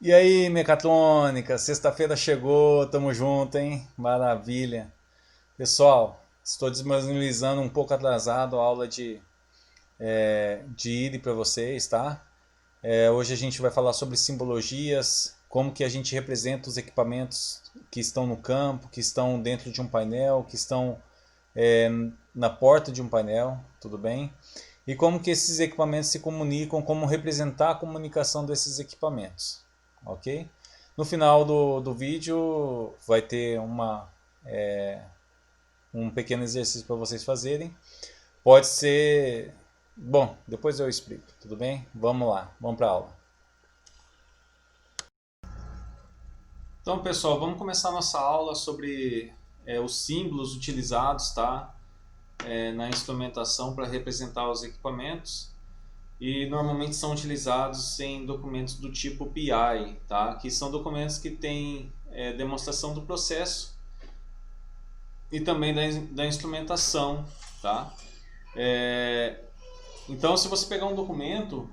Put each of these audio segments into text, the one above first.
E aí, mecatrônica, sexta-feira chegou, tamo junto, hein? Maravilha. Pessoal, estou disponibilizando um pouco atrasado a aula de IDE para vocês, tá? Hoje a gente vai falar sobre simbologias, como que a gente representa os equipamentos que estão no campo, que estão dentro de um painel, que estão é, na porta de um painel, tudo bem? E como que esses equipamentos se comunicam, como representar a comunicação desses equipamentos, ok? No final do vídeo vai ter um pequeno exercício para vocês fazerem. Pode ser... Bom, depois eu explico, tudo bem? Vamos lá, vamos para a aula. Então, pessoal, vamos começar a nossa aula sobre os símbolos utilizados, tá? Na instrumentação para representar os equipamentos. E normalmente são utilizados em documentos do tipo PI, tá? Que são documentos que têm demonstração do processo e também da instrumentação, tá? Então, se você pegar um documento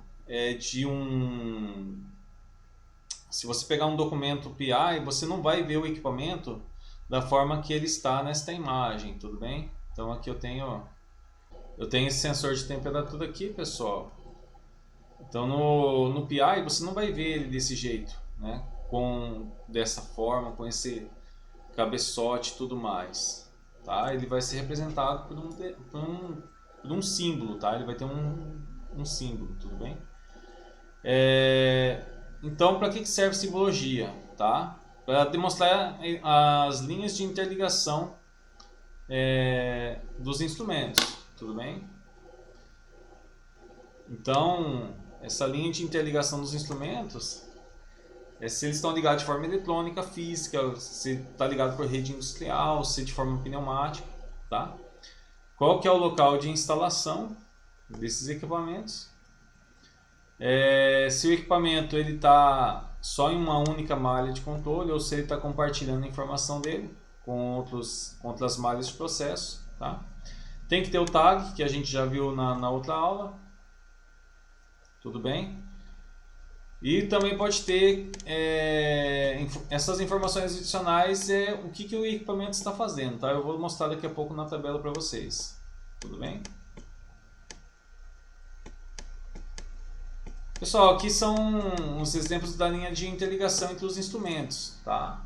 se você pegar um documento PI, você não vai ver o equipamento da forma que ele está nesta imagem, tudo bem? Então aqui eu tenho esse sensor de temperatura aqui, pessoal. Então no PI você não vai ver ele desse jeito, né? Dessa forma, com esse cabeçote e tudo mais, tá? Ele vai ser representado por um símbolo, tá? Ele vai ter um símbolo, tudo bem? Então, para que serve simbologia, tá? Para demonstrar as linhas de interligação dos instrumentos, tudo bem? Então, essa linha de interligação dos instrumentos se eles estão ligados de forma eletrônica, física, se está ligado por rede industrial, se de forma pneumática, tá? Qual que é o local de instalação desses equipamentos? Se o equipamento ele está só em uma única malha de controle ou se ele está compartilhando a informação dele com outras malhas de processo, tá? Tem que ter o tag, que a gente já viu na outra aula, tudo bem? E também pode ter essas informações adicionais, o que o equipamento está fazendo, tá? Eu vou mostrar daqui a pouco na tabela para vocês, tudo bem? Pessoal, aqui são os exemplos da linha de interligação entre os instrumentos, tá?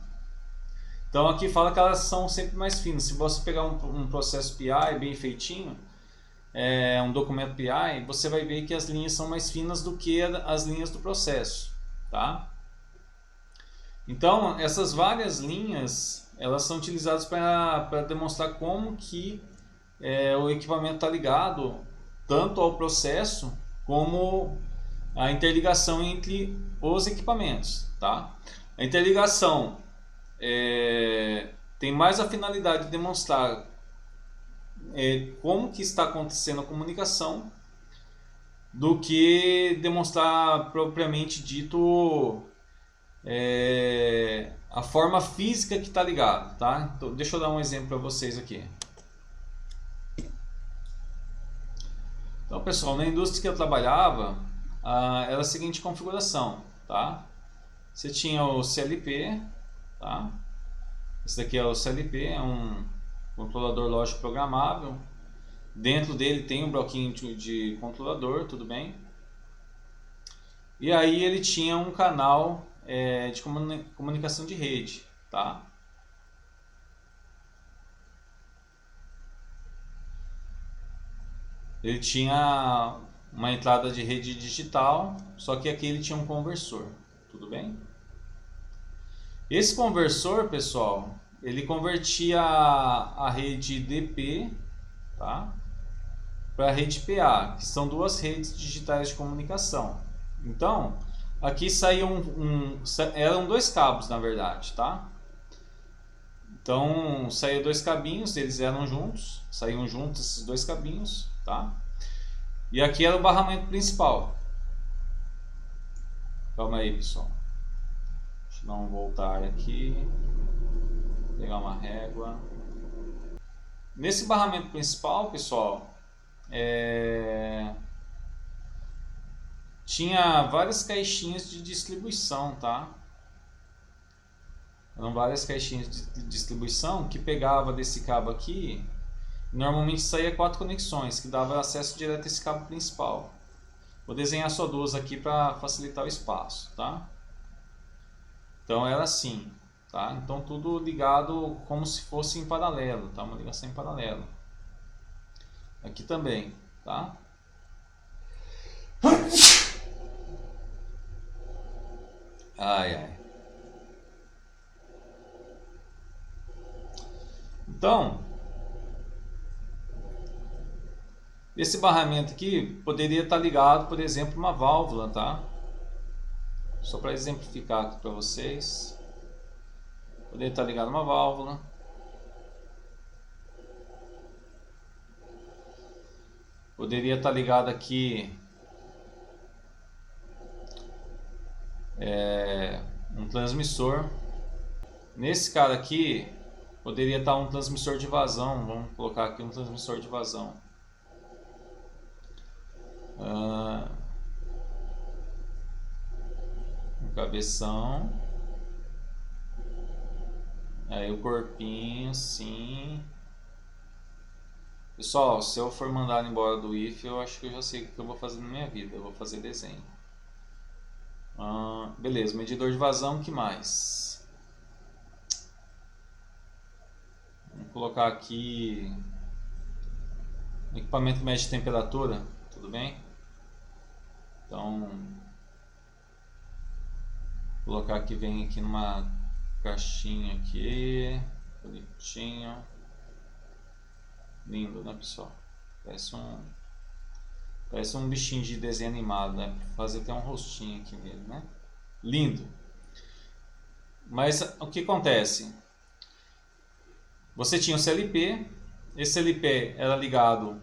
Então aqui fala que elas são sempre mais finas. Se você pegar um processo PI bem feitinho, um documento PI, você vai ver que as linhas são mais finas do que as linhas do processo, tá? Então essas várias linhas, elas são utilizadas para demonstrar como que o equipamento está ligado tanto ao processo como a interligação entre os equipamentos, tá? A interligação tem mais a finalidade de demonstrar como que está acontecendo a comunicação do que demonstrar propriamente dito a forma física que está ligado, tá? Então, deixa eu dar um exemplo para vocês aqui. Então, pessoal, na indústria que eu trabalhava, era a seguinte configuração, tá? Você tinha o CLP, tá? Esse daqui é o CLP, é um controlador lógico programável. Dentro dele tem um bloquinho de controlador, tudo bem? E aí ele tinha um canal de comunicação de rede, tá? Ele tinha uma entrada de rede digital, só que aqui ele tinha um conversor, tudo bem? Esse conversor, pessoal, ele convertia a rede DP, tá? Para a rede PA, que são duas redes digitais de comunicação. Então, aqui saíam eram dois cabos, na verdade, tá? Então, saíam dois cabinhos, eles eram juntos, saíam juntos esses dois cabinhos, tá? E aqui era o barramento principal. Calma aí, pessoal. Deixa eu dar um voltar aqui. Pegar uma régua. Nesse barramento principal, pessoal, tinha várias caixinhas de distribuição, tá? Eram várias caixinhas de distribuição que pegava desse cabo aqui. Normalmente saía 4 conexões, que dava acesso direto a esse cabo principal. Vou desenhar só duas aqui para facilitar o espaço, tá? Então era assim, tá? Então tudo ligado como se fosse em paralelo, tá? Uma ligação em paralelo. Aqui também, tá? Ai, ai. Então, esse barramento aqui poderia estar ligado, por exemplo, uma válvula, tá? Só para exemplificar aqui para vocês. Poderia estar ligado uma válvula. Poderia estar ligado aqui um transmissor. Nesse cara aqui poderia estar um transmissor de vazão. Vamos colocar aqui um transmissor de vazão. Um cabeção. Aí o corpinho, sim. Pessoal, se eu for mandado embora do IF, eu acho que eu já sei o que eu vou fazer na minha vida. Eu vou fazer desenho. Beleza, medidor de vazão, o que mais? Vamos colocar aqui um equipamento que mede temperatura, tudo bem? Então, vou colocar aqui, vem aqui numa caixinha aqui, bonitinho. Lindo, né, pessoal? Parece um bichinho de desenho animado, né? Fazer até um rostinho aqui nele, né? Lindo. Mas o que acontece? Você tinha um CLP. Esse CLP era ligado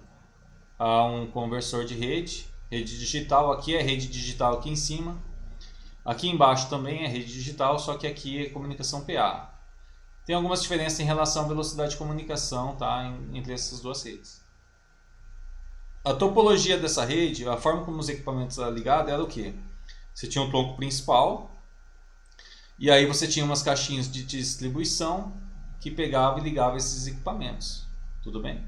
a um conversor de rede digital. Aqui é rede digital aqui em cima. Aqui embaixo também é rede digital, só que aqui é comunicação PA. Tem algumas diferenças em relação à velocidade de comunicação, tá, entre essas duas redes. A topologia dessa rede, a forma como os equipamentos eram ligados era o que? Você tinha um tronco principal e aí você tinha umas caixinhas de distribuição que pegava e ligava esses equipamentos. Tudo bem?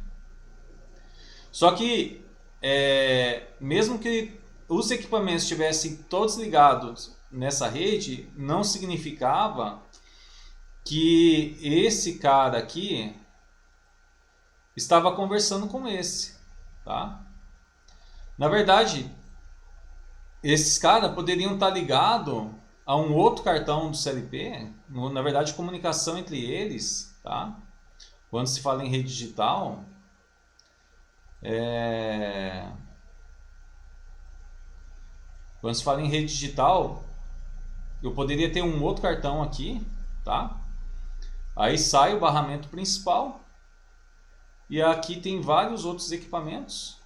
Só que mesmo que os equipamentos estivessem todos ligados nessa rede, não significava que esse cara aqui estava conversando com esse, tá? Na verdade, esses caras poderiam estar ligados a um outro cartão do CLP, na verdade, comunicação entre eles, tá? Quando se fala em rede digital, quando se fala em rede digital, eu poderia ter um outro cartão aqui, tá? Aí sai o barramento principal e aqui tem vários outros equipamentos,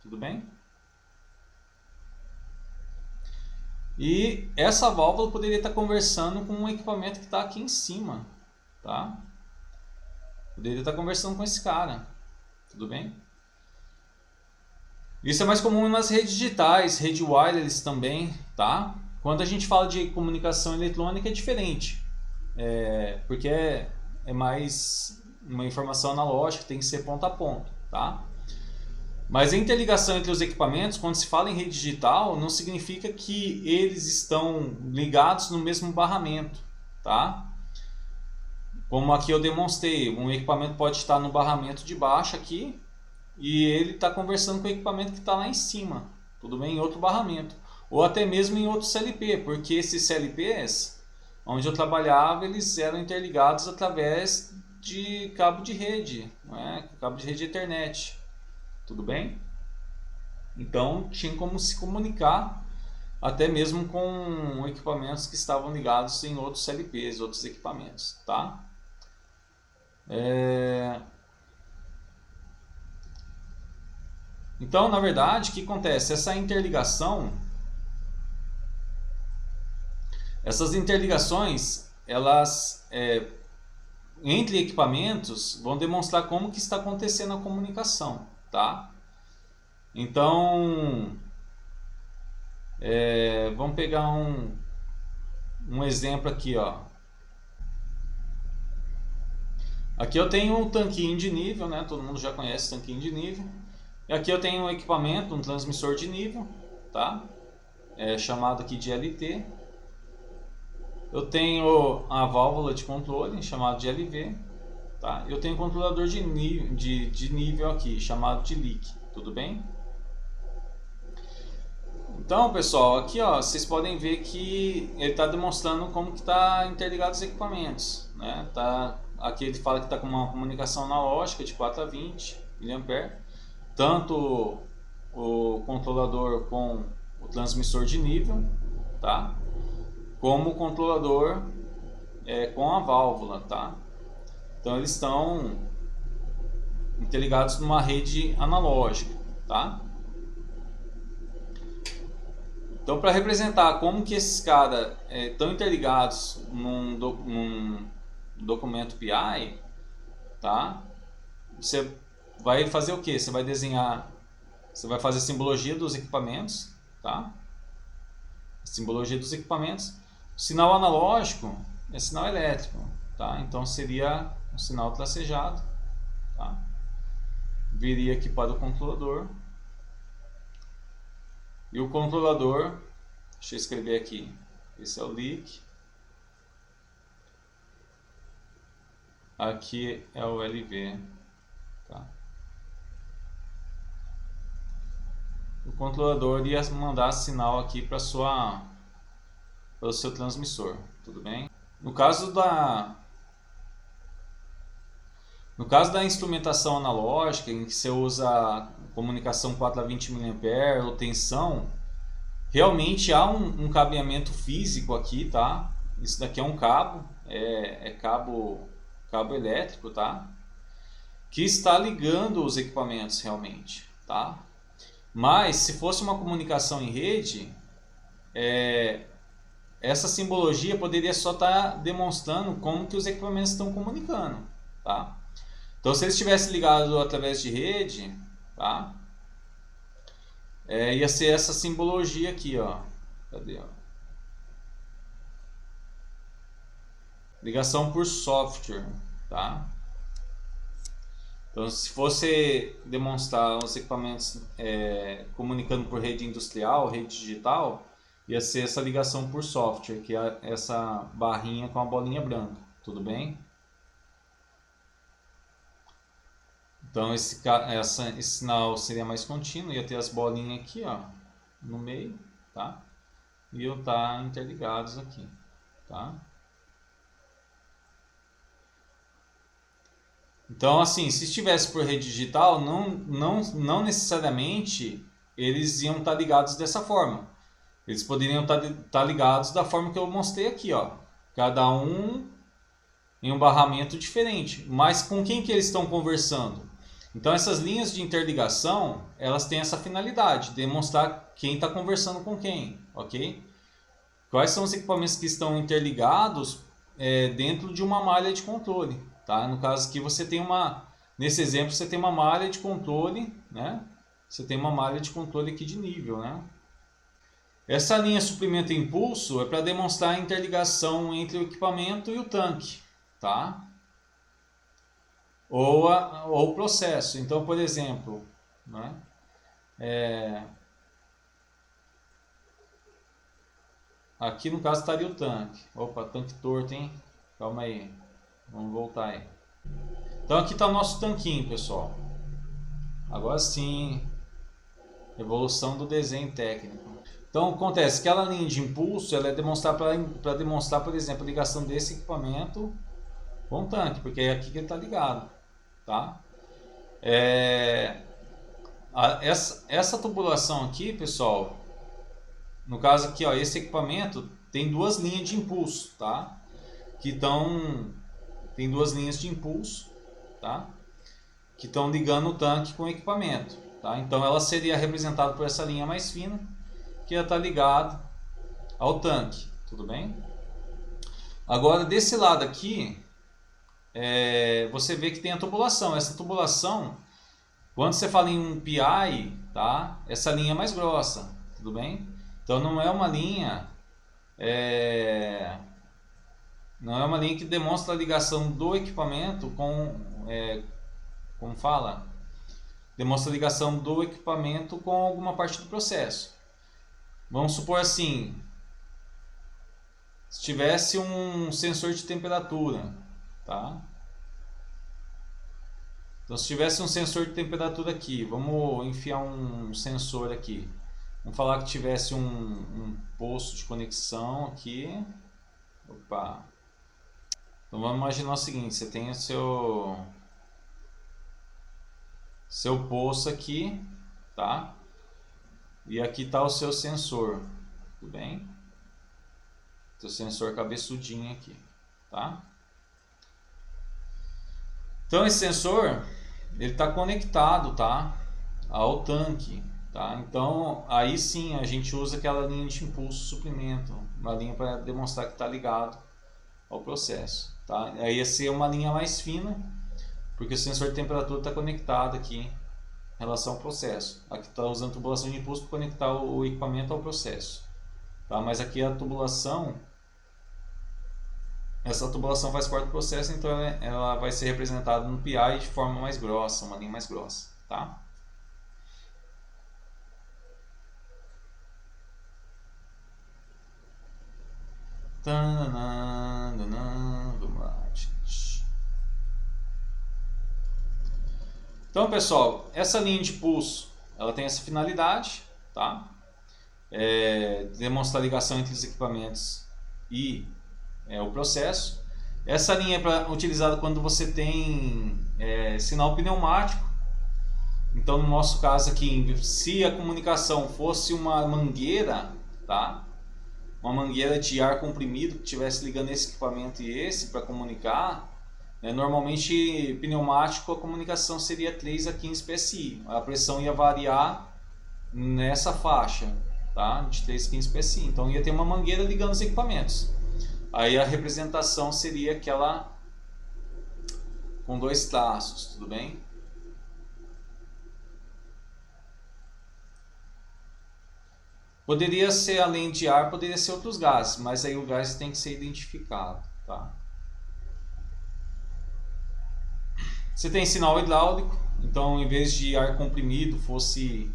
tudo bem? E essa válvula poderia estar conversando com um equipamento que está aqui em cima, tá? Poderia estar conversando com esse cara, tudo bem? Isso é mais comum nas redes digitais, rede wireless também, tá? Quando a gente fala de comunicação eletrônica é diferente, porque é mais uma informação analógica, tem que ser ponto a ponto, tá? Mas a interligação entre os equipamentos, quando se fala em rede digital, não significa que eles estão ligados no mesmo barramento, tá? Como aqui eu demonstrei, um equipamento pode estar no barramento de baixo aqui e ele está conversando com o equipamento que está lá em cima, tudo bem? Em outro barramento. Ou até mesmo em outro CLP, porque esses CLPs, onde eu trabalhava, eles eram interligados através de cabo de rede, não é? Cabo de rede Ethernet. Tudo bem? Então tinha como se comunicar até mesmo com equipamentos que estavam ligados em outros CLPs, outros equipamentos, tá? Então, na verdade, o que acontece? Essa interligação, essas interligações, elas entre equipamentos vão demonstrar como que está acontecendo a comunicação, tá? Então, Vamos pegar um exemplo aqui, ó. Aqui eu tenho um tanquinho de nível, né? Todo mundo já conhece tanquinho de nível. E aqui eu tenho um equipamento, um transmissor de nível, tá? Chamado aqui de LT. Eu tenho a válvula de controle, chamado de LV, tá? Eu tenho um controlador de nível aqui, chamado de leak, tudo bem? Então, pessoal, aqui ó, vocês podem ver que ele está demonstrando como que está interligado os equipamentos, né? Aqui ele fala que está com uma comunicação analógica de 4 a 20 mA, tanto o controlador com o transmissor de nível, tá? Como o controlador com a válvula, tá? Então eles estão interligados numa rede analógica, tá? Então, para representar como que esses caras estão interligados num documento PI, tá? Você vai fazer o que? Você vai desenhar, você vai fazer a simbologia dos equipamentos, tá? A simbologia dos equipamentos. O sinal analógico é sinal elétrico, tá? Então seria um sinal tracejado, tá? Viria aqui para o controlador. E o controlador, deixa eu escrever aqui, esse é o leak, aqui é o LV, tá? O controlador ia mandar sinal aqui para o seu transmissor, tudo bem? No caso da instrumentação analógica, em que você usa comunicação 4 a 20 mA ou tensão, realmente há um cabeamento físico aqui, tá? Isso daqui é um cabo, cabo elétrico, tá? Que está ligando os equipamentos realmente, tá? Mas se fosse uma comunicação em rede, essa simbologia poderia só estar demonstrando como que os equipamentos estão comunicando, tá? Então, se eles estivessem ligados através de rede, tá? Ia ser essa simbologia aqui, ó. Cadê, ó? Ligação por software, tá? Então, se fosse demonstrar os equipamentos comunicando por rede industrial, rede digital, ia ser essa ligação por software, que é essa barrinha com a bolinha branca, tudo bem? Então esse sinal seria mais contínuo, ia ter as bolinhas aqui, ó, no meio, tá? E eu tá interligados aqui, tá? Então assim, se estivesse por rede digital, não necessariamente eles iam estar ligados dessa forma. Eles poderiam estar ligados da forma que eu mostrei aqui, ó. Cada um em um barramento diferente. Mas com quem que eles estão conversando? Então essas linhas de interligação, elas têm essa finalidade, demonstrar quem está conversando com quem, ok? Quais são os equipamentos que estão interligados dentro de uma malha de controle, tá? No caso aqui você tem nesse exemplo você tem uma malha de controle, né? Você tem uma malha de controle aqui de nível, né? Essa linha suprimento e impulso é para demonstrar a interligação entre o equipamento e o tanque, tá? Ou o processo. Então, por exemplo, né? Aqui no caso estaria o tanque. Opa, tanque torto, hein? Calma aí. Vamos voltar aí. Então aqui está o nosso tanquinho, pessoal. Agora sim, evolução do desenho técnico. Então acontece que aquela linha de impulso ela é para demonstrar, por exemplo, a ligação desse equipamento com o tanque, porque é aqui que ele está ligado, tá? Essa tubulação aqui, pessoal, no caso aqui, ó, esse equipamento tem duas linhas de impulso, tá? Tem duas linhas de impulso, tá? Que estão ligando o tanque com o equipamento, tá? Então ela seria representada por essa linha mais fina, que ia estar ligado ao tanque, tudo bem? Agora desse lado aqui, você vê que tem a tubulação. Essa tubulação, quando você fala em um PI, tá? Essa linha é mais grossa, tudo bem? Então não é uma linha não é uma linha que demonstra a ligação do equipamento com como fala, demonstra a ligação do equipamento com alguma parte do processo. Vamos supor assim, se tivesse um sensor de temperatura, tá? Então se tivesse um sensor de temperatura aqui, vamos enfiar um sensor aqui. Vamos falar que tivesse um posto de conexão aqui. Opa! Então vamos imaginar o seguinte, você tem o seu poço aqui, tá? E aqui está o seu sensor, tudo bem? Seu sensor cabeçudinho aqui, tá? Então esse sensor, ele está conectado, tá? Ao tanque, tá? Então aí sim a gente usa aquela linha de impulso suprimento, uma linha para demonstrar que está ligado ao processo, tá? Aí ia ser uma linha mais fina, porque o sensor de temperatura está conectado aqui em relação ao processo. Aqui está usando tubulação de impulso para conectar o equipamento ao processo, tá? Mas aqui a tubulação, essa tubulação faz parte do processo, então ela vai ser representada no PI de forma mais grossa, uma linha mais grossa, tá? Vamos lá, gente. Então, pessoal, essa linha de pulso, ela tem essa finalidade, tá? Demonstrar a ligação entre os equipamentos e o processo. Essa linha é utilizada quando você tem sinal pneumático. Então, no nosso caso aqui, se a comunicação fosse uma mangueira, tá? Uma mangueira de ar comprimido que estivesse ligando esse equipamento e esse para comunicar, normalmente pneumático a comunicação seria 3 a 15 PSI. A pressão ia variar nessa faixa, tá? De 3 a 15 PSI. Então ia ter uma mangueira ligando os equipamentos. Aí a representação seria aquela com 2 traços, tudo bem? Poderia ser, além de ar, poderia ser outros gases, mas aí o gás tem que ser identificado, tá? Você tem sinal hidráulico, então em vez de ar comprimido fosse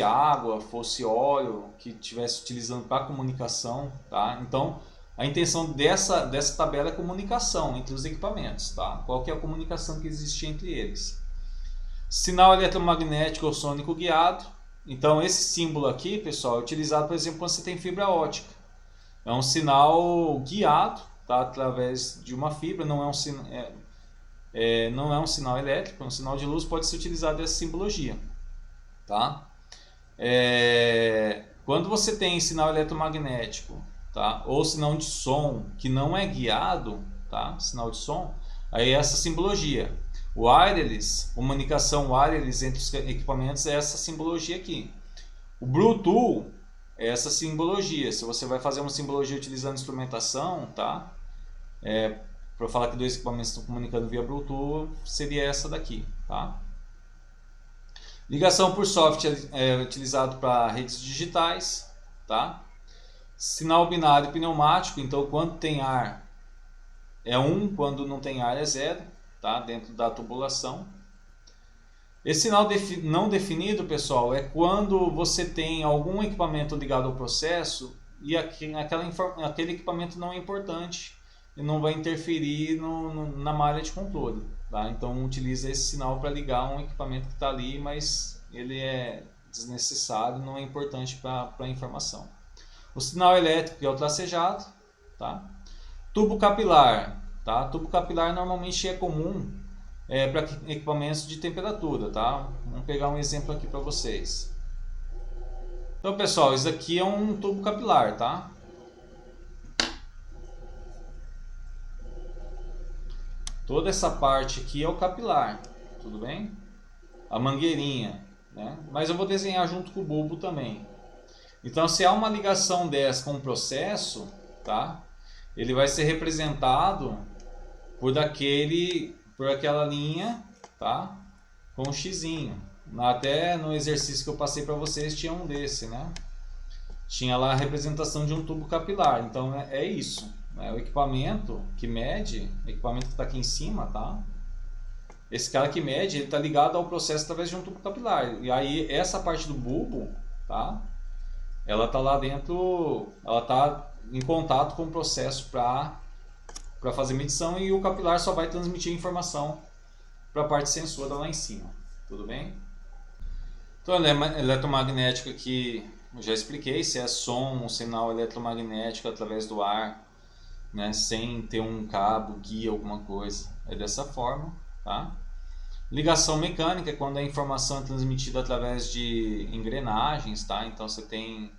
água, fosse óleo que estivesse utilizando para comunicação, tá? Então a intenção dessa tabela é comunicação entre os equipamentos, tá? Qual que é a comunicação que existe entre eles? Sinal eletromagnético ou sônico guiado. Então esse símbolo aqui, pessoal, é utilizado, por exemplo, quando você tem fibra ótica. É um sinal guiado, tá? Através de uma fibra, não é um sinal elétrico, é um sinal de luz, pode ser utilizado essa simbologia, tá? Quando você tem sinal eletromagnético, tá? Ou sinal de som que não é guiado, tá? Sinal de som, aí é essa simbologia. Wireless, comunicação wireless entre os equipamentos é essa simbologia aqui. O Bluetooth é essa simbologia. Se você vai fazer uma simbologia utilizando instrumentação, tá? Para falar que dois equipamentos estão comunicando via Bluetooth, seria essa daqui, tá? Ligação por software é utilizado para redes digitais, tá? Sinal binário pneumático, então quando tem ar é 1, quando não tem ar é 0, tá? Dentro da tubulação. Esse sinal não definido, pessoal, é quando você tem algum equipamento ligado ao processo e aquele equipamento não é importante e não vai interferir na malha de controle, tá? Então utiliza esse sinal para ligar um equipamento que está ali, mas ele é desnecessário, não é importante para a informação. O sinal elétrico é o tracejado, tá? Tubo capilar, tá? Tubo capilar normalmente é comum para equipamentos de temperatura, tá? Vamos pegar um exemplo aqui para vocês. Então, pessoal, isso aqui é um tubo capilar, tá? Toda essa parte aqui é o capilar, tudo bem? A mangueirinha, né? Mas eu vou desenhar junto com o bulbo também. Então, se há uma ligação dessa com o processo, tá? Ele vai ser representado por aquela linha, tá? Com um xizinho. Até no exercício que eu passei para vocês tinha um desse, né? Tinha lá a representação de um tubo capilar. Então é isso. O equipamento que mede, o equipamento que está aqui em cima, tá? Esse cara que mede, ele está ligado ao processo através de um tubo capilar. E aí essa parte do bulbo, tá? Ela está lá dentro, ela está em contato com o processo para fazer medição, e o capilar só vai transmitir informação para a parte sensora lá em cima. Tudo bem? Então a eletromagnética que eu já expliquei, se é som, um sinal eletromagnético através do ar, né, sem ter um cabo, guia, alguma coisa. É dessa forma, tá? Ligação mecânica é quando a informação é transmitida através de engrenagens, tá? Então você tem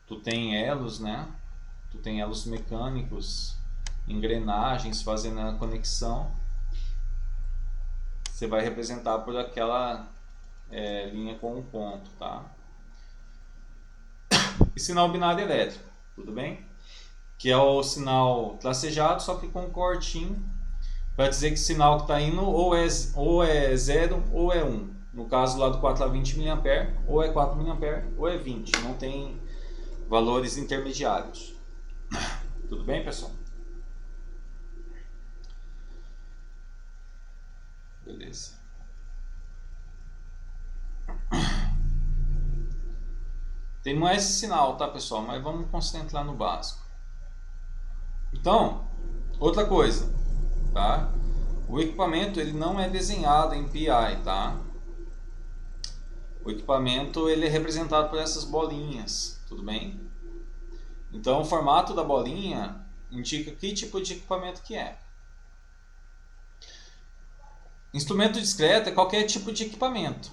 tu tem elos, né? Tu tem elos mecânicos, engrenagens fazendo a conexão. Você vai representar por aquela linha com um ponto, tá? E sinal binário elétrico, tudo bem? Que é o sinal tracejado, só que com um cortinho, para dizer que o sinal que está indo ou é 0 ou é 1. No caso lá do 4 a 20 mA, ou é 4 mA ou é 20. Não tem valores intermediários. Tudo bem, pessoal? Beleza. Tem mais esse sinal, tá, pessoal? Mas vamos concentrar no básico. Então, outra coisa, tá? O equipamento ele não é desenhado em PI, tá? O equipamento ele é representado por essas bolinhas, tudo bem? Então, o formato da bolinha indica que tipo de equipamento que é. Instrumento discreto é qualquer tipo de equipamento,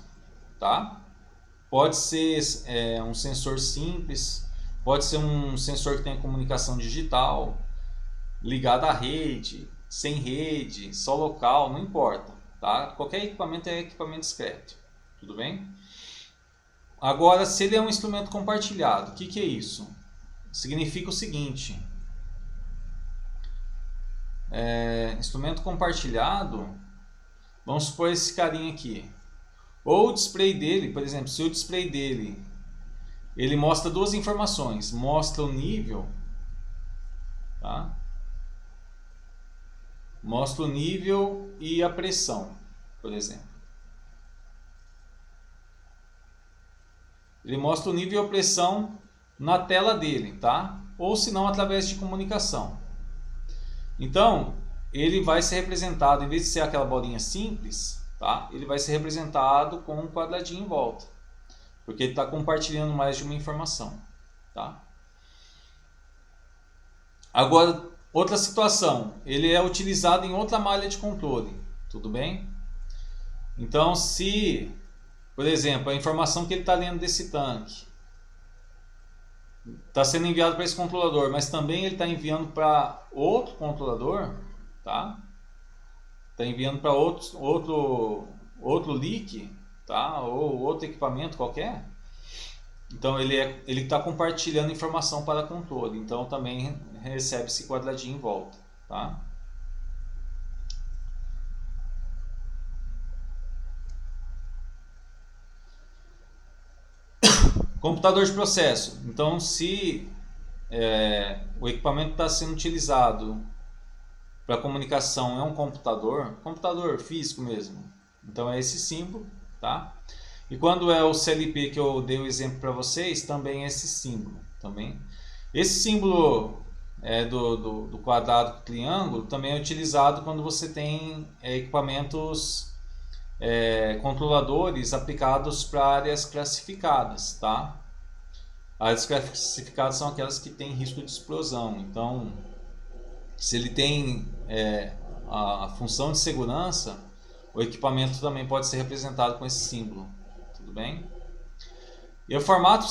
tá? Pode ser um sensor simples, pode ser um sensor que tem comunicação digital, ligado à rede, sem rede, só local, não importa, tá? Qualquer equipamento é equipamento discreto, tudo bem? Agora, se ele é um instrumento compartilhado, o que é isso? Significa o seguinte: instrumento compartilhado, vamos supor esse carinha aqui. Ou o display dele, por exemplo, se o display dele ele mostra duas informações, mostra o nível, tá? Mostra o nível e a pressão, por exemplo. Ele mostra o nível e a pressão na tela dele, tá? Ou se não, através de comunicação. Então, ele vai ser representado, em vez de ser aquela bolinha simples, tá? Ele vai ser representado com um quadradinho em volta, porque ele está compartilhando mais de uma informação, tá? Agora, outra situação, ele é utilizado em outra malha de controle, tudo bem? Então, se, por exemplo, a informação que ele está lendo desse tanque está sendo enviado para esse controlador, mas também ele está enviando para outro controlador, tá? Está enviando para outro leak, tá? Ou outro equipamento qualquer. Então ele está compartilhando informação para controle. Então também recebe esse quadradinho em volta, tá? Computador de processo. Então, se o equipamento está sendo utilizado para comunicação é um computador físico mesmo. Então é esse símbolo, tá? E quando é o CLP que eu dei o exemplo para vocês, também é esse símbolo, também. Esse símbolo do quadrado com triângulo também é utilizado quando você tem equipamentos controladores aplicados para áreas classificadas, tá? Áreas classificadas são aquelas que têm risco de explosão. Então, se ele tem a função de segurança, o equipamento também pode ser representado com esse símbolo, tudo bem? E o formato,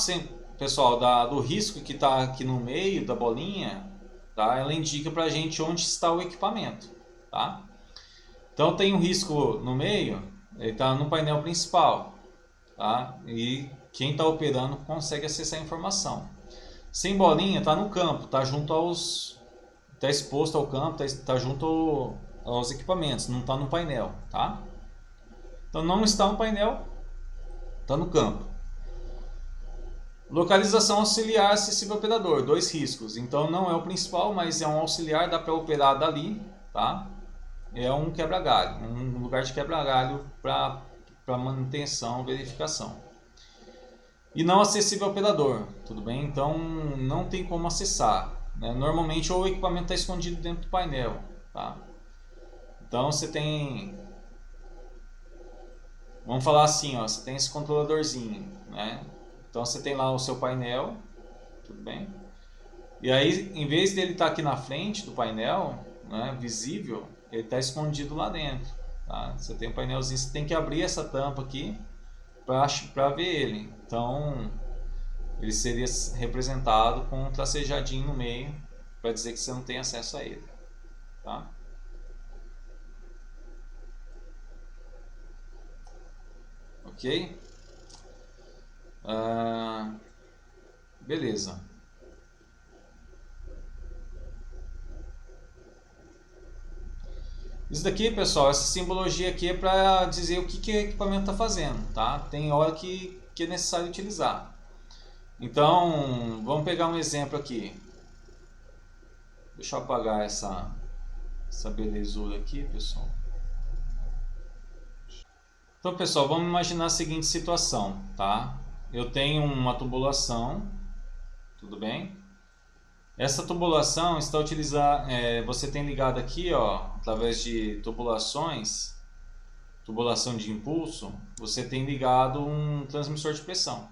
pessoal, do risco que está aqui no meio da bolinha, tá? Ela indica para a gente onde está o equipamento, tá? Então tem um risco no meio, ele está no painel principal, tá? E quem está operando consegue acessar a informação. Sem bolinha, está no campo, está junto está exposto ao campo, está junto aos equipamentos, não está no painel, tá? Então não está no painel, está no campo. Localização auxiliar acessível ao operador, 2 riscos. Então não é o principal, mas é um auxiliar, dá para operar dali, tá? É um quebra-galho, um lugar de quebra-galho para manutenção, verificação. E não acessível ao operador, tudo bem? Então não tem como acessar, né? Normalmente ou o equipamento está escondido dentro do painel, tá? Então você tem, vamos falar assim, ó, você tem esse controladorzinho, né? Então você tem lá o seu painel, tudo bem? E aí, em vez dele estar aqui na frente do painel, né, visível, ele está escondido lá dentro, tá? Você tem um painelzinho, você tem que abrir essa tampa aqui para ver ele. Então ele seria representado com um tracejadinho no meio para dizer que você não tem acesso a ele, tá? Ok? Beleza. Isso daqui, pessoal, essa simbologia aqui é para dizer o que o equipamento está fazendo, tá? Tem hora que é necessário utilizar. Então, vamos pegar um exemplo aqui. Deixa eu apagar essa belezura aqui, pessoal. Então, pessoal, vamos imaginar a seguinte situação, tá? Eu tenho uma tubulação, tudo bem? Essa tubulação está utilizando, você tem ligado aqui, ó, através de tubulações, tubulação de impulso, você tem ligado um transmissor de pressão.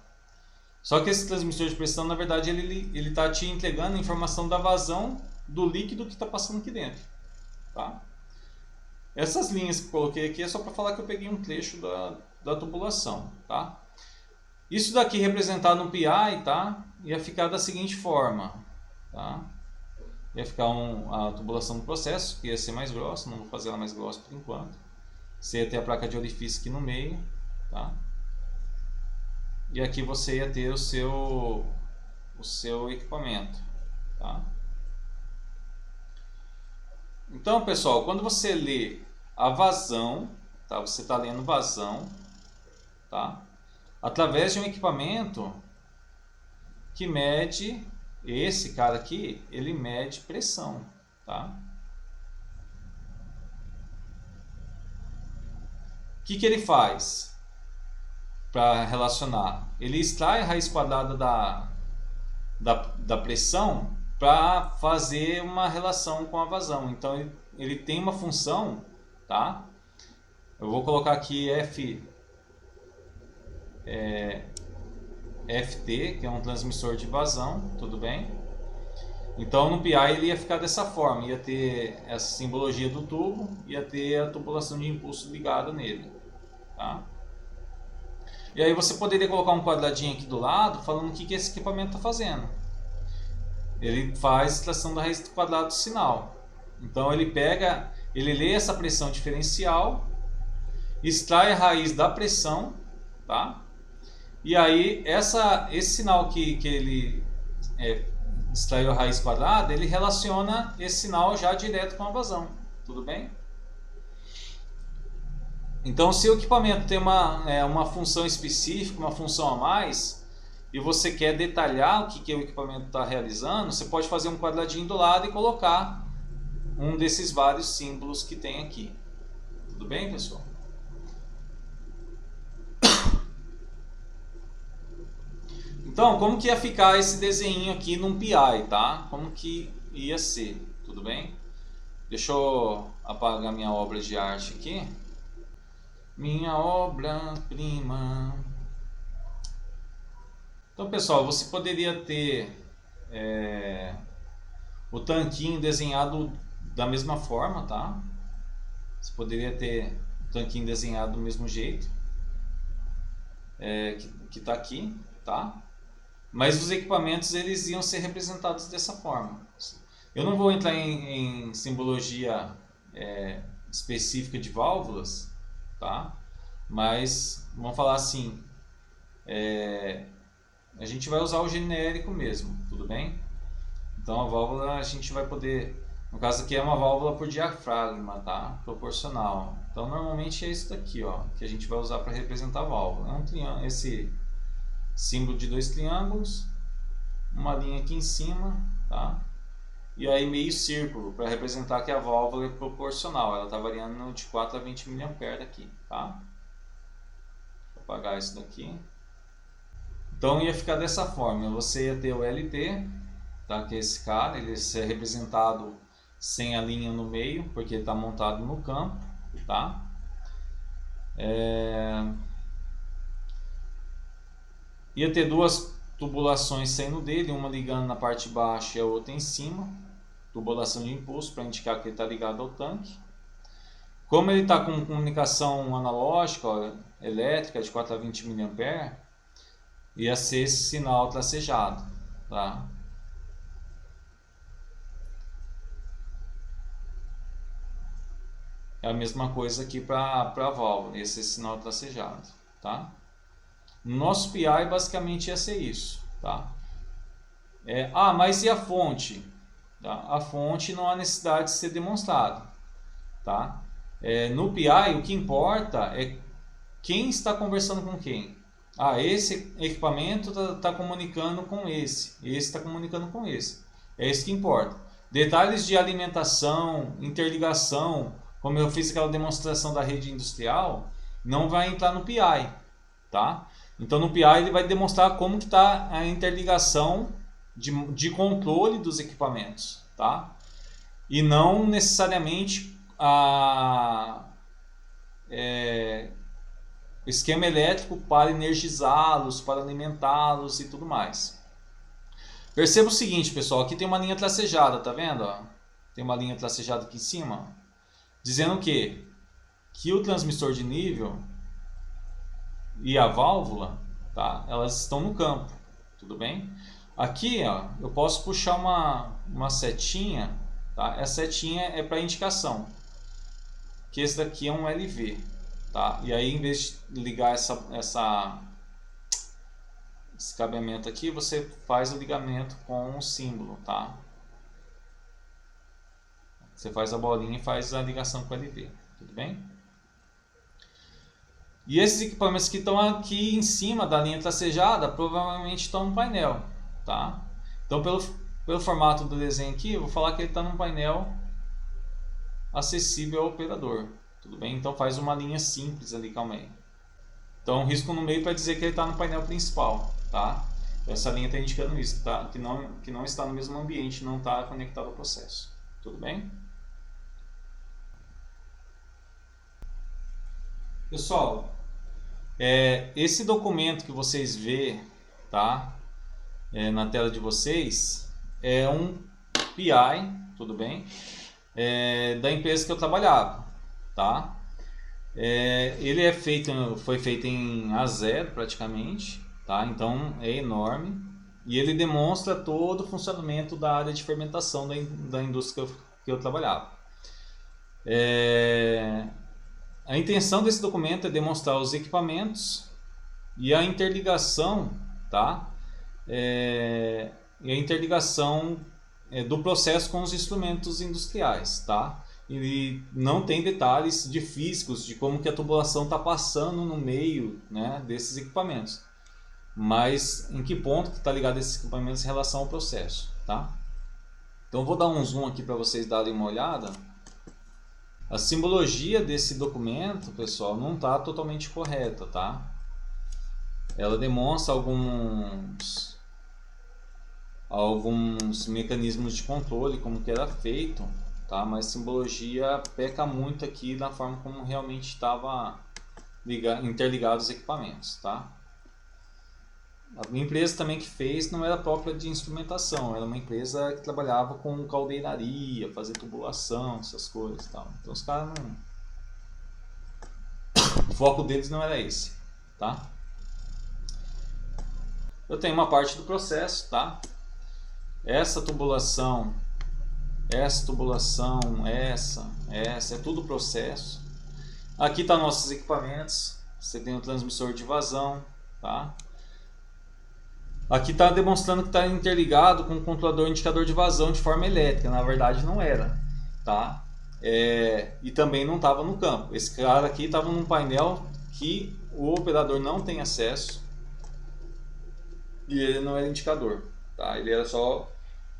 Só que esse transmissor de pressão, na verdade, ele está te entregando a informação da vazão do líquido que está passando aqui dentro, tá? Essas linhas que eu coloquei aqui é só para falar que eu peguei um trecho da tubulação, tá? Isso daqui representado no PI, tá? Ia ficar da seguinte forma, tá? Ia ficar a tubulação do processo, que ia ser mais grossa, não vou fazer ela mais grossa por enquanto. Você ia ter a placa de orifício aqui no meio, tá? E aqui você ia ter o seu equipamento, tá? Então, pessoal, quando você lê a vazão, tá? Você está lendo vazão, tá? Através de um equipamento que mede, esse cara aqui, ele mede pressão, tá? O que ele faz para relacionar? Ele extrai a raiz quadrada da pressão para fazer uma relação com a vazão. Então ele tem uma função, tá? Eu vou colocar aqui FT, que é um transmissor de vazão, tudo bem? Então no PI ele ia ficar dessa forma, ia ter essa simbologia do tubo, ia ter a tubulação de impulso ligada nele, tá? E aí você poderia colocar um quadradinho aqui do lado falando o que esse equipamento está fazendo. Ele faz extração da raiz quadrada do sinal. Então ele lê essa pressão diferencial, extrai a raiz da pressão, tá? E aí esse sinal que ele extraiu a raiz quadrada, ele relaciona esse sinal já direto com a vazão, tudo bem? Então se o equipamento tem uma função específica, uma função a mais, e você quer detalhar o que o equipamento está realizando, você pode fazer um quadradinho do lado e colocar um desses vários símbolos que tem aqui. Tudo bem, pessoal? Então, como que ia ficar esse desenho aqui num PI, tá? Como que ia ser, tudo bem? Deixa eu apagar minha obra de arte aqui. Minha obra-prima. Então, pessoal, você poderia ter o tanquinho desenhado da mesma forma, tá? Você poderia ter o tanquinho desenhado do mesmo jeito que está aqui, tá? Mas os equipamentos eles iam ser representados dessa forma. Eu não vou entrar em simbologia específica de válvulas, tá? Mas vamos falar assim, a gente vai usar o genérico mesmo, tudo bem? Então a válvula a gente vai poder No caso aqui é uma válvula por diafragma, tá? Proporcional. Então normalmente é isso daqui, ó, que a gente vai usar para representar a válvula. É um triângulo, esse símbolo de 2 triângulos, uma linha aqui em cima, tá? E aí meio círculo para representar que a válvula é proporcional. Ela está variando de 4 a 20 mA aqui, tá? Vou apagar isso daqui. Então ia ficar dessa forma. Você ia ter o LT, tá? Que é esse cara, ele ia ser representado sem a linha no meio, porque ele está montado no campo, tá? Ia ter duas tubulações saindo dele, uma ligando na parte de baixo e a outra em cima. Tubulação de impulso para indicar que ele está ligado ao tanque. Como ele está com comunicação analógica, ó, elétrica de 4 a 20 mA, ia ser esse sinal tracejado, tá? É a mesma coisa aqui para a válvula, esse sinal tracejado, tá? No nosso PI basicamente ia ser isso, tá? Mas e a fonte? Tá? A fonte não há necessidade de ser demonstrada, tá? No PI o que importa é quem está conversando com quem. Esse equipamento está comunicando com esse está comunicando com esse. É isso que importa. Detalhes de alimentação, interligação, como eu fiz aquela demonstração da rede industrial, não vai entrar no PI, tá? Então no PI ele vai demonstrar como que está a interligação de controle dos equipamentos, tá? E não necessariamente esquema elétrico para energizá-los, para alimentá-los e tudo mais. Perceba o seguinte, pessoal, aqui tem uma linha tracejada, tá vendo? Tem uma linha tracejada aqui em cima, dizendo que o transmissor de nível e a válvula, tá? Elas estão no campo, tudo bem? Aqui, ó, eu posso puxar uma setinha, tá? Essa setinha é para indicação, que esse daqui é um LV, tá? E aí, em vez de ligar esse cabeamento aqui, você faz o ligamento com o símbolo, tá? Você faz a bolinha e faz a ligação com o LV, tudo bem? E esses equipamentos que estão aqui em cima da linha tracejada provavelmente estão no painel, tá? Então pelo formato do desenho aqui, eu vou falar que ele está num painel acessível ao operador, tudo bem? Então faz uma linha simples ali, calma aí. Então um risco no meio para dizer que ele está no painel principal, tá? Essa linha está indicando isso, tá? Que não está no mesmo ambiente, não está conectado ao processo, tudo bem? Pessoal, esse documento que vocês vê, tá? Na tela de vocês é um PI, tudo bem? Da empresa que eu trabalhava, tá? Ele foi feito em A0 praticamente, tá? Então é enorme e ele demonstra todo o funcionamento da área de fermentação da indústria que eu trabalhava. A intenção desse documento é demonstrar os equipamentos e a interligação, tá? E a interligação do processo com os instrumentos industriais, tá? E não tem detalhes de físicos de como que a tubulação está passando no meio, né, desses equipamentos, mas em que ponto que está ligado esses equipamentos em relação ao processo, tá? Então eu vou dar um zoom aqui para vocês darem uma olhada. A simbologia desse documento, pessoal, não está totalmente correta, tá? Ela demonstra alguns mecanismos de controle, como que era feito, tá? Mas a simbologia peca muito aqui na forma como realmente estava interligados os equipamentos, tá? A empresa também que fez não era própria de instrumentação, era uma empresa que trabalhava com caldeiraria, fazer tubulação, essas coisas e tal. Então os caras não... O foco deles não era esse, tá? Eu tenho uma parte do processo, tá? Essa tubulação, essa, é tudo processo. Aqui tá nossos equipamentos. Você tem o transmissor de vazão, tá? Aqui está demonstrando que está interligado com o controlador indicador de vazão de forma elétrica. Na verdade não era, tá? E também não estava no campo. Esse cara aqui estava num painel que o operador não tem acesso e ele não era indicador, tá? Ele era só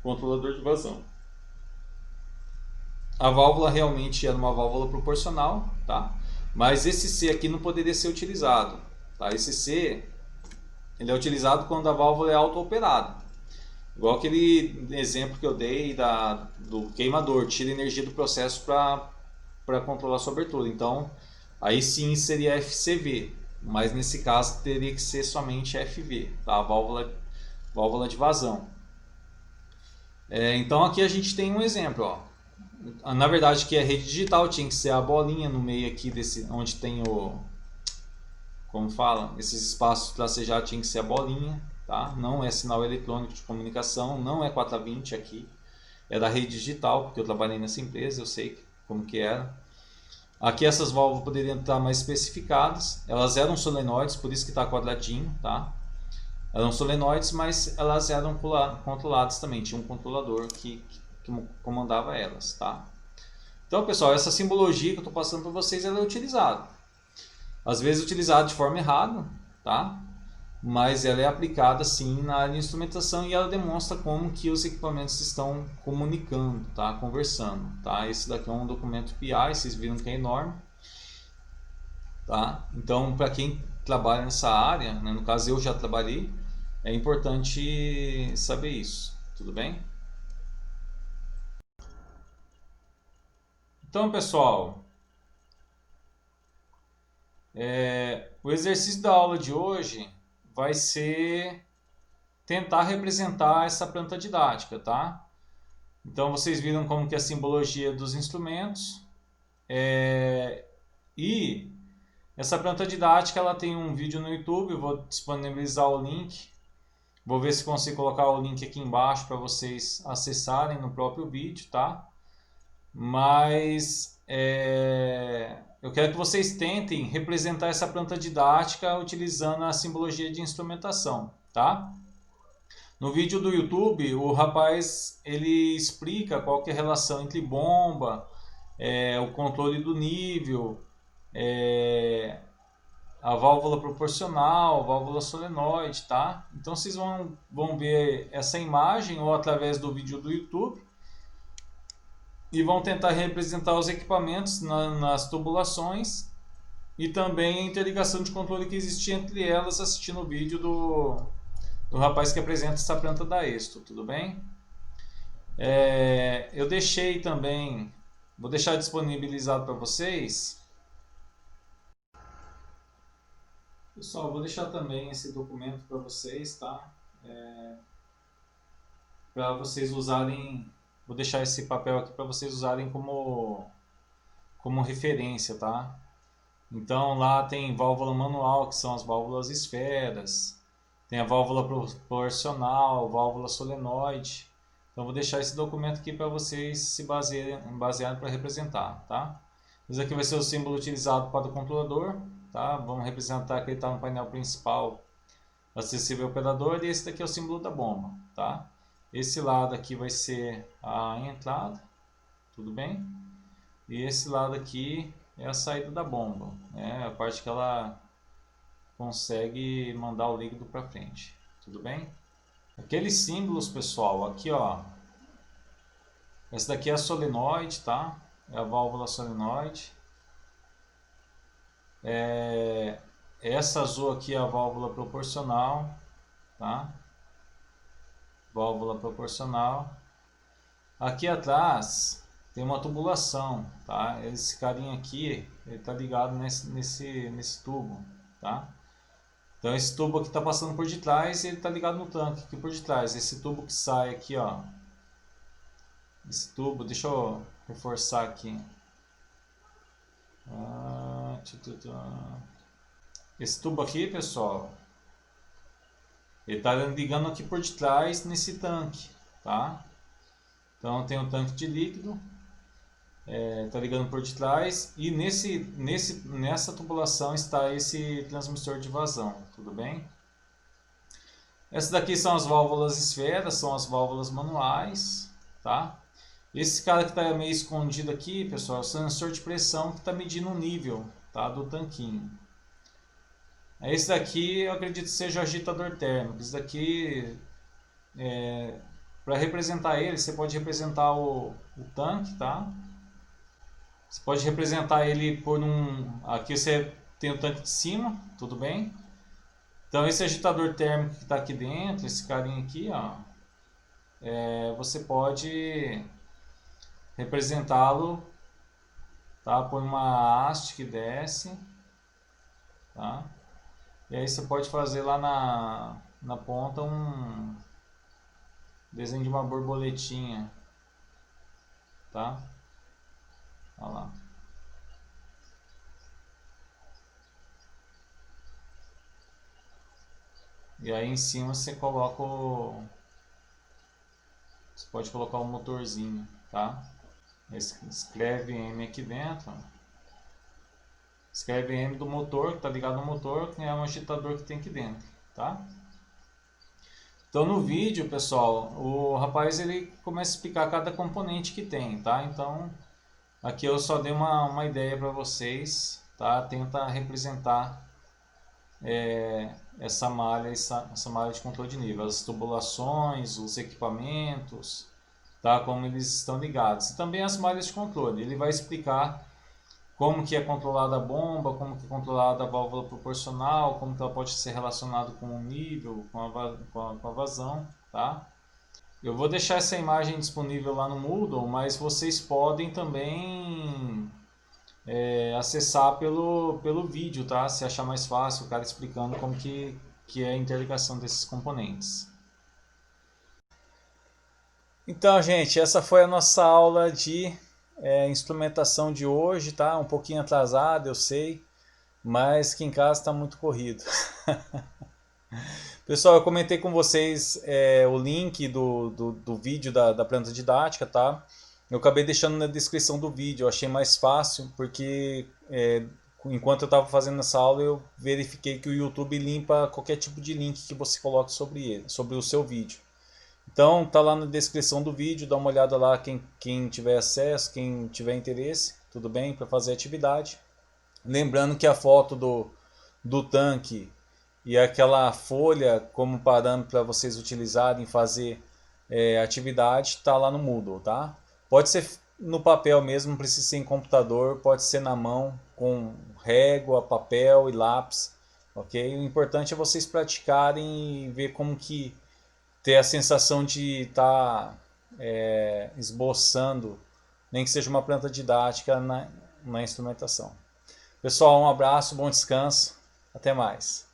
controlador de vazão. A válvula realmente era uma válvula proporcional, tá? Mas esse C aqui não poderia ser utilizado, tá? Esse C ele é utilizado quando a válvula é auto-operada. Igual aquele exemplo que eu dei do queimador, tira energia do processo para controlar sua abertura. Então, aí sim seria FCV, mas nesse caso teria que ser somente FV, tá? A válvula de vazão. Então aqui a gente tem um exemplo, ó. Na verdade que é rede digital, tinha que ser a bolinha no meio aqui desse, onde tem como fala, esses espaços tracejar tinha que ser a bolinha, tá? Não é sinal eletrônico de comunicação, não é 420 aqui, é da rede digital, porque eu trabalhei nessa empresa, eu sei como que era. Aqui essas válvulas poderiam estar mais especificadas, elas eram solenoides, por isso que está quadradinho, tá? Eram solenoides, mas elas eram controladas também, tinha um controlador que comandava elas, tá? Então, pessoal, essa simbologia que eu estou passando para vocês, ela é utilizada. Às vezes utilizada de forma errada, tá? Mas ela é aplicada sim na área de instrumentação e ela demonstra como que os equipamentos estão comunicando, tá? Conversando, tá? Esse daqui é um documento PI, vocês viram que é enorme, tá? Então, para quem trabalha nessa área, né, no caso eu já trabalhei, é importante saber isso, tudo bem? Então, pessoal, o exercício da aula de hoje vai ser tentar representar essa planta didática, tá? Então vocês viram como que é a simbologia dos instrumentos e essa planta didática ela tem um vídeo no YouTube, eu vou disponibilizar o link, vou ver se consigo colocar o link aqui embaixo para vocês acessarem no próprio vídeo, tá? Mas eu quero que vocês tentem representar essa planta didática utilizando a simbologia de instrumentação, tá? No vídeo do YouTube, o rapaz ele explica qual que é a relação entre bomba, o controle do nível, a válvula proporcional, a válvula solenoide, tá? Então vocês vão ver essa imagem ou através do vídeo do YouTube e vão tentar representar os equipamentos nas tubulações e também a interligação de controle que existia entre elas assistindo o vídeo do rapaz que apresenta essa planta da Esto, tudo bem? Eu deixei também, vou deixar disponibilizado para vocês. Pessoal, vou deixar também esse documento para vocês, tá? Para vocês usarem, vou deixar esse papel aqui para vocês usarem como referência, tá? Então lá tem válvula manual, que são as válvulas esferas, tem a válvula proporcional, válvula solenoide. Então vou deixar esse documento aqui para vocês se basearem para representar, tá? Esse aqui vai ser o símbolo utilizado para o controlador, tá? Vamos representar que ele está no painel principal acessível ao operador e esse daqui é o símbolo da bomba, tá? Esse lado aqui vai ser a entrada, tudo bem? E esse lado aqui é a saída da bomba, né? A parte que ela consegue mandar o líquido para frente, tudo bem? Aqueles símbolos, pessoal, aqui ó, essa daqui é a solenoide, tá? É a válvula solenoide. Essa azul aqui é a válvula proporcional, tá? Válvula proporcional. Aqui atrás tem uma tubulação, tá? Esse carinha aqui, ele tá ligado nesse tubo, tá? Então esse tubo aqui está passando por detrás e ele está ligado no tanque aqui por detrás. Esse tubo que sai aqui, ó. Esse tubo, deixa eu reforçar aqui. Esse tubo aqui, pessoal, ele está ligando aqui por detrás nesse tanque, tá? Então tem um tanque de líquido, está ligando por detrás e nessa tubulação está esse transmissor de vazão, tudo bem? Essas daqui são as válvulas esferas, são as válvulas manuais, tá? Esse cara que está meio escondido aqui, pessoal, é o sensor de pressão que está medindo o nível, tá, do tanquinho. Esse daqui eu acredito que seja o agitador térmico. Esse daqui, para representar ele, você pode representar o tanque, tá? Você pode representar ele por um... Aqui você tem o tanque de cima, tudo bem? Então esse agitador térmico que está aqui dentro, esse carinha aqui, ó, você pode representá-lo, tá, por uma haste que desce, tá? E aí você pode fazer lá na ponta um desenho de uma borboletinha, tá? Olha lá. E aí em cima você coloca você pode colocar o motorzinho, tá? Escreve M aqui dentro. Escreve M do motor, que está ligado no motor, que é um agitador que tem aqui dentro, tá? Então no vídeo, pessoal, o rapaz ele começa a explicar cada componente que tem, tá? Então aqui eu só dei uma ideia para vocês, tá? Tenta representar essa malha de controle de nível, as tubulações, os equipamentos, tá? Como eles estão ligados. E também as malhas de controle. Ele vai explicar como que é controlada a bomba, como que é controlada a válvula proporcional, como que ela pode ser relacionada com o nível, com a vazão, tá? Eu vou deixar essa imagem disponível lá no Moodle, mas vocês podem também acessar pelo vídeo, tá? Se achar mais fácil, o cara explicando como que é a interligação desses componentes. Então, gente, essa foi a nossa aula de instrumentação de hoje, tá? Um pouquinho atrasada, eu sei, mas que em casa está muito corrido. Pessoal, eu comentei com vocês o link do vídeo da planta didática, tá? Eu acabei deixando na descrição do vídeo, eu achei mais fácil, porque enquanto eu estava fazendo essa aula, eu verifiquei que o YouTube limpa qualquer tipo de link que você coloque sobre ele, sobre o seu vídeo. Então, tá lá na descrição do vídeo, dá uma olhada lá quem tiver acesso, quem tiver interesse, tudo bem, para fazer a atividade. Lembrando que a foto do tanque e aquela folha como parâmetro para vocês utilizarem fazer atividade está lá no Moodle, tá? Pode ser no papel mesmo, não precisa ser em computador, pode ser na mão com régua, papel e lápis, ok? O importante é vocês praticarem e ver como que ter a sensação de estar esboçando, nem que seja uma planta didática na instrumentação. Pessoal, um abraço, bom descanso, até mais.